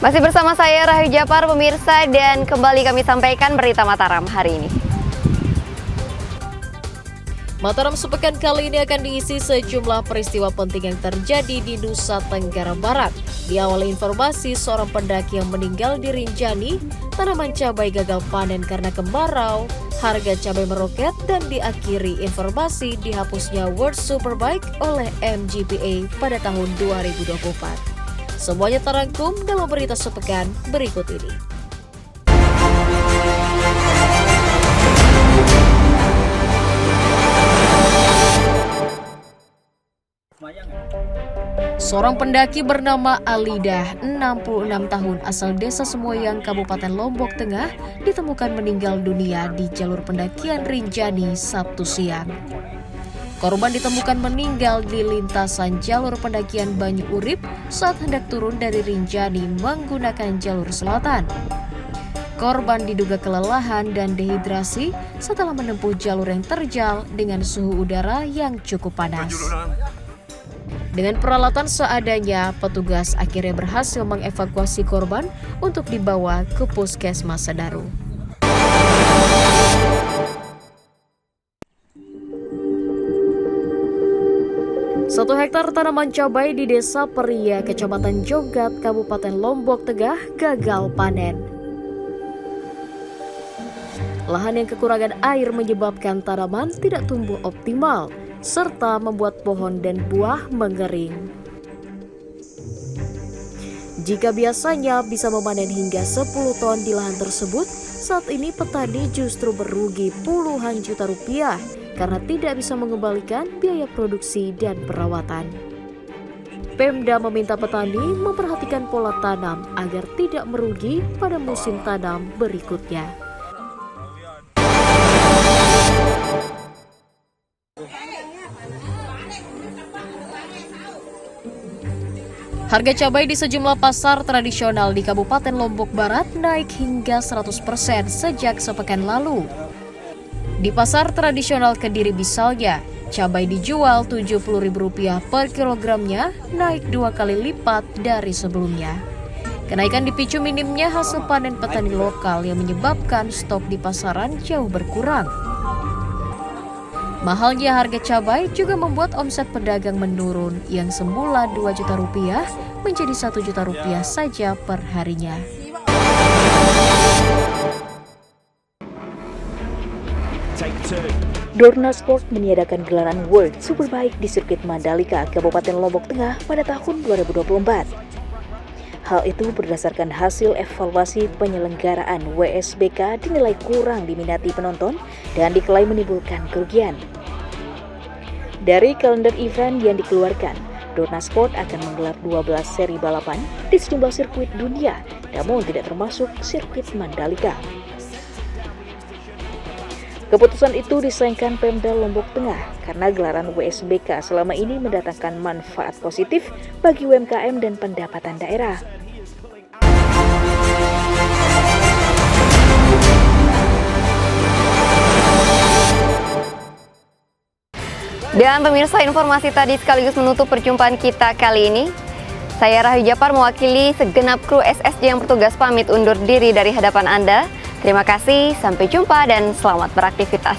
Masih bersama saya Rahayu Japar pemirsa, dan kembali kami sampaikan berita Mataram hari ini. Mataram sepekan kali ini akan diisi sejumlah peristiwa penting yang terjadi di Nusa Tenggara Barat. Diawali informasi seorang pendaki yang meninggal di Rinjani, tanaman cabai gagal panen karena kemarau, harga cabai meroket, dan diakhiri informasi dihapusnya World Superbike oleh MGPA pada tahun 2024. Semuanya terangkum dalam berita sepekan berikut ini. Seorang pendaki bernama Alidah, 66 tahun, asal desa Semoyang, Kabupaten Lombok Tengah, ditemukan meninggal dunia di jalur pendakian Rinjani Sabtu siang. Korban ditemukan meninggal di lintasan jalur pendakian Banyu Urip saat hendak turun dari Rinjani menggunakan jalur selatan. Korban diduga kelelahan dan dehidrasi setelah menempuh jalur yang terjal dengan suhu udara yang cukup panas. Dengan peralatan seadanya, petugas akhirnya berhasil mengevakuasi korban untuk dibawa ke Puskesmas Sedaru. Satu hektar tanaman cabai di Desa Peria, Kecamatan Jogat, Kabupaten Lombok Tengah gagal panen. Lahan yang kekurangan air menyebabkan tanaman tidak tumbuh optimal, serta membuat pohon dan buah mengering. Jika biasanya bisa memanen hingga 10 ton di lahan tersebut, saat ini petani justru merugi puluhan juta rupiah karena tidak bisa mengembalikan biaya produksi dan perawatan. Pemda meminta petani memperhatikan pola tanam agar tidak merugi pada musim tanam berikutnya. Harga cabai di sejumlah pasar tradisional di Kabupaten Lombok Barat naik hingga 100% sejak sepekan lalu. Di pasar tradisional Kediri misalnya, cabai dijual Rp70.000 per kilogramnya, naik 2 kali lipat dari sebelumnya. Kenaikan dipicu minimnya hasil panen petani lokal yang menyebabkan stok di pasaran jauh berkurang. Mahalnya harga cabai juga membuat omset pedagang menurun, yang semula Rp2 juta menjadi Rp1 juta saja per harinya. Dorna Sport meniadakan gelaran World Superbike di sirkuit Mandalika, Kabupaten Lombok Tengah pada tahun 2024. Hal itu berdasarkan hasil evaluasi penyelenggaraan WSBK dinilai kurang diminati penonton dan diklaim menimbulkan kerugian. Dari kalender event yang dikeluarkan, Dorna Sport akan menggelar 12 seri balapan di sejumlah sirkuit dunia, namun tidak termasuk sirkuit Mandalika. Keputusan itu disayangkan Pemda Lombok Tengah karena gelaran WSBK selama ini mendatangkan manfaat positif bagi UMKM dan pendapatan daerah. Dan pemirsa, informasi tadi sekaligus menutup perjumpaan kita kali ini. Saya Rahayu Japar mewakili segenap kru SSJ yang bertugas pamit undur diri dari hadapan Anda. Terima kasih, sampai jumpa dan selamat beraktivitas.